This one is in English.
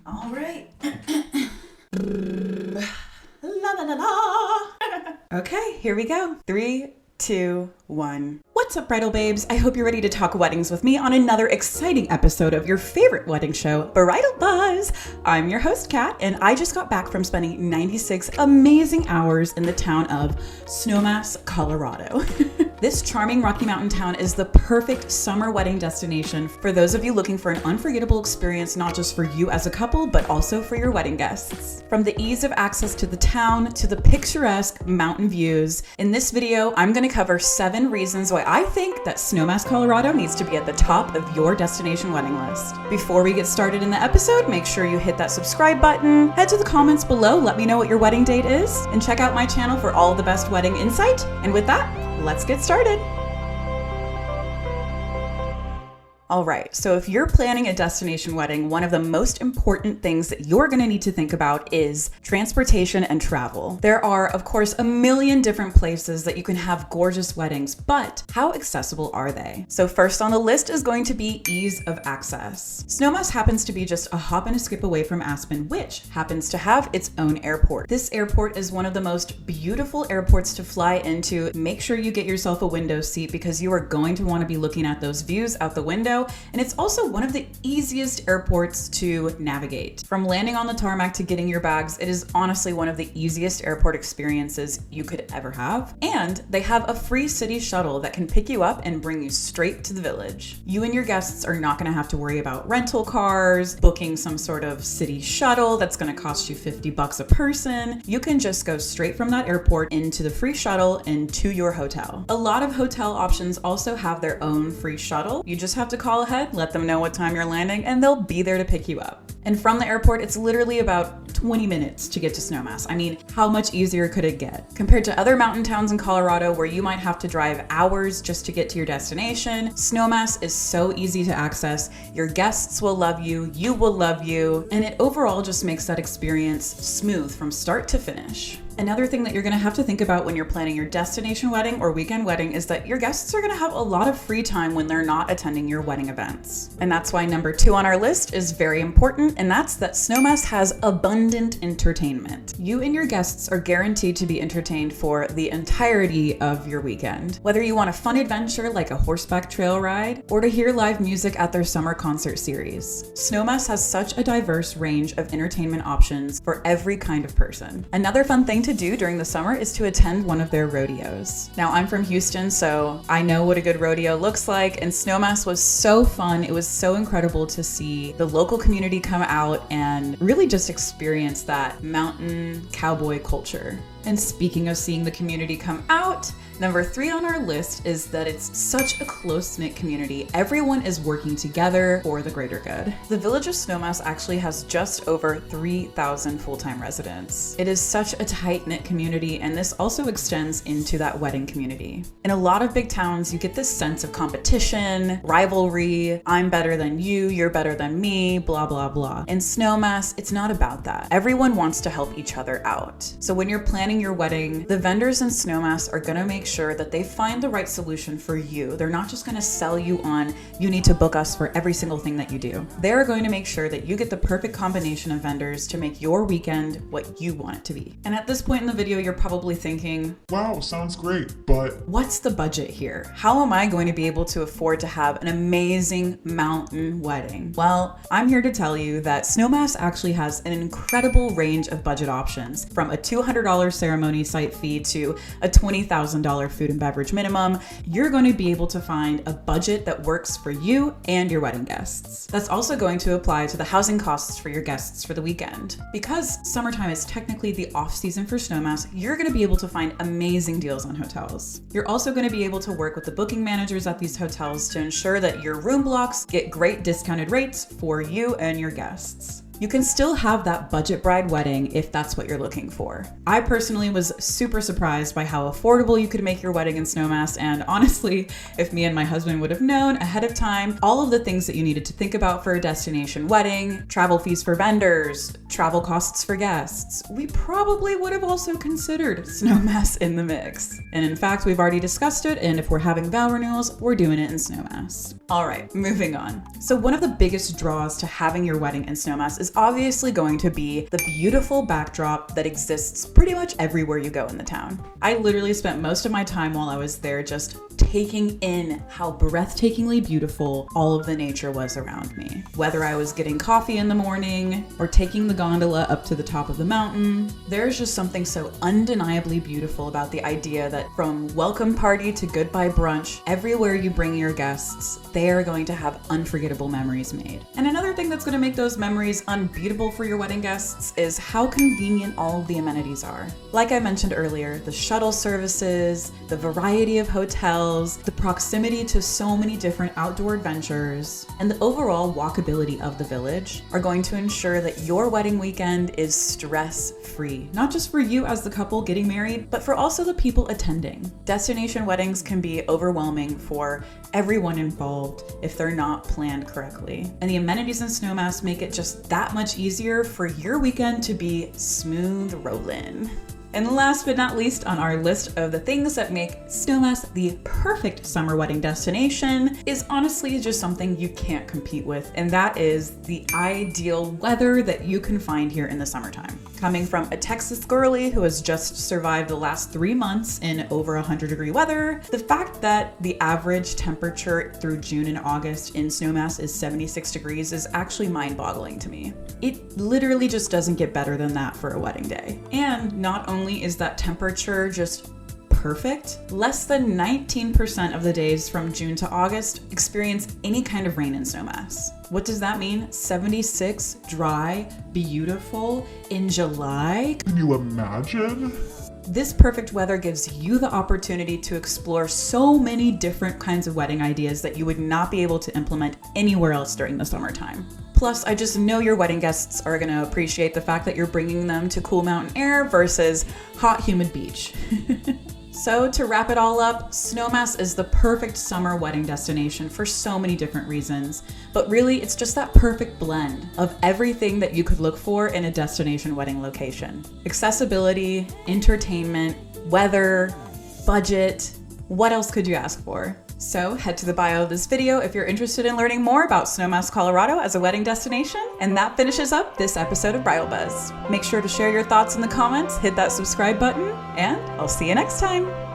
All right. La la la la. Okay, here we go. 3, 2, 1. What's up, bridal babes? I hope you're ready to talk weddings with me on another exciting episode of your favorite wedding show, Bridal Buzz. I'm your host, Kat, and I just got back from spending 96 amazing hours in the town of Snowmass, Colorado. This charming Rocky Mountain town is the perfect summer wedding destination for those of you looking for an unforgettable experience, not just for you as a couple, but also for your wedding guests. From the ease of access to the town to the picturesque mountain views, in this video, I'm going to cover 7 reasons why I think that Snowmass, Colorado needs to be at the top of your destination wedding list. Before we get started in the episode, make sure you hit that subscribe button, head to the comments below, let me know what your wedding date is, and check out my channel for all the best wedding insight. And with that, let's get started. All right, so if you're planning a destination wedding, one of the most important things that you're gonna need to think about is transportation and travel. There are, of course, a million different places that you can have gorgeous weddings, but how accessible are they? So first on the list is going to be ease of access. Snowmass happens to be just a hop and a skip away from Aspen, which happens to have its own airport. This airport is one of the most beautiful airports to fly into. Make sure you get yourself a window seat because you are going to want to be looking at those views out the window. And it's also one of the easiest airports to navigate. From landing on the tarmac to getting your bags, it is honestly one of the easiest airport experiences you could ever have. And they have a free city shuttle that can pick you up and bring you straight to the village. You and your guests are not going to have to worry about rental cars, booking some sort of city shuttle that's going to cost you $50 a person. You can just go straight from that airport into the free shuttle and to your hotel. A lot of hotel options also have their own free shuttle. You just have to call ahead, let them know what time you're landing, and they'll be there to pick you up. And from the airport, it's literally about 20 minutes to get to Snowmass. I mean, how much easier could it get? Compared to other mountain towns in Colorado where you might have to drive hours just to get to your destination, Snowmass is so easy to access. Your guests will love you, you will love you, and it overall just makes that experience smooth from start to finish. Another thing that you're gonna have to think about when you're planning your destination wedding or weekend wedding is that your guests are gonna have a lot of free time when they're not attending your wedding events. And that's why number 2 on our list is very important, and that's that Snowmass has abundant entertainment. You and your guests are guaranteed to be entertained for the entirety of your weekend. Whether you want a fun adventure like a horseback trail ride or to hear live music at their summer concert series, Snowmass has such a diverse range of entertainment options for every kind of person. Another fun thing to do during the summer is to attend one of their rodeos. Now, I'm from Houston, so I know what a good rodeo looks like, and Snowmass was so fun. It was so incredible to see the local community come out and really just experience that mountain cowboy culture. And speaking of seeing the community come out, number 3 on our list is that it's such a close-knit community. Everyone is working together for the greater good. The village of Snowmass actually has just over 3,000 full-time residents. It is such a tight-knit community, and this also extends into that wedding community. In a lot of big towns, you get this sense of competition, rivalry, I'm better than you, you're better than me, blah, blah, blah. In Snowmass, it's not about that. Everyone wants to help each other out. So when you're planning your wedding, the vendors in Snowmass are gonna make sure that they find the right solution for you. They're not just gonna sell you on, you need to book us for every single thing that you do. They're going to make sure that you get the perfect combination of vendors to make your weekend what you want it to be. And at this point in the video, you're probably thinking, wow, sounds great, but what's the budget here? How am I going to be able to afford to have an amazing mountain wedding? Well, I'm here to tell you that Snowmass actually has an incredible range of budget options, from a $200 ceremony site fee to a $20,000 food and beverage minimum. You're going to be able to find a budget that works for you and your wedding guests. That's also going to apply to the housing costs for your guests for the weekend. Because summertime is technically the off-season for Snowmass, you're going to be able to find amazing deals on hotels. You're also going to be able to work with the booking managers at these hotels to ensure that your room blocks get great discounted rates for you and your guests. You can still have that budget bride wedding if that's what you're looking for. I personally was super surprised by how affordable you could make your wedding in Snowmass, and honestly, if me and my husband would have known ahead of time all of the things that you needed to think about for a destination wedding, travel fees for vendors, travel costs for guests, we probably would have also considered Snowmass in the mix. And in fact, we've already discussed it, and if we're having vow renewals, we're doing it in Snowmass. All right, moving on. So one of the biggest draws to having your wedding in Snowmass is obviously going to be the beautiful backdrop that exists pretty much everywhere you go in the town. I literally spent most of my time while I was there just taking in how breathtakingly beautiful all of the nature was around me. Whether I was getting coffee in the morning or taking the gondola up to the top of the mountain, there's just something so undeniably beautiful about the idea that from welcome party to goodbye brunch, everywhere you bring your guests, they are going to have unforgettable memories made. And another thing that's going to make those memories unbeatable for your wedding guests is how convenient all of the amenities are. Like I mentioned earlier, the shuttle services, the variety of hotels, the proximity to so many different outdoor adventures, and the overall walkability of the village are going to ensure that your wedding weekend is stress-free, not just for you as the couple getting married, but for also the people attending. Destination weddings can be overwhelming for everyone involved if they're not planned correctly. And the amenities in Snowmass make it just that much easier for your weekend to be smooth rolling. And last but not least on our list of the things that make Snowmass the perfect summer wedding destination is honestly just something you can't compete with, and that is the ideal weather that you can find here in the summertime. Coming from a Texas girly who has just survived the last 3 months in over 100-degree weather, the fact that the average temperature through June and August in Snowmass is 76 degrees is actually mind-boggling to me. It literally just doesn't get better than that for a wedding day. And not only is that temperature just perfect, less than 19% of the days from June to August experience any kind of rain in Snowmass. What does that mean? 76, dry, beautiful in July? Can you imagine? This perfect weather gives you the opportunity to explore so many different kinds of wedding ideas that you would not be able to implement anywhere else during the summertime. Plus, I just know your wedding guests are going to appreciate the fact that you're bringing them to cool mountain air versus hot, humid beach. So to wrap it all up, Snowmass is the perfect summer wedding destination for so many different reasons, but really it's just that perfect blend of everything that you could look for in a destination wedding location. Accessibility, entertainment, weather, budget, what else could you ask for? So head to the bio of this video if you're interested in learning more about Snowmass, Colorado as a wedding destination. And that finishes up this episode of Bridal Buzz. Make sure to share your thoughts in the comments, hit that subscribe button, and I'll see you next time.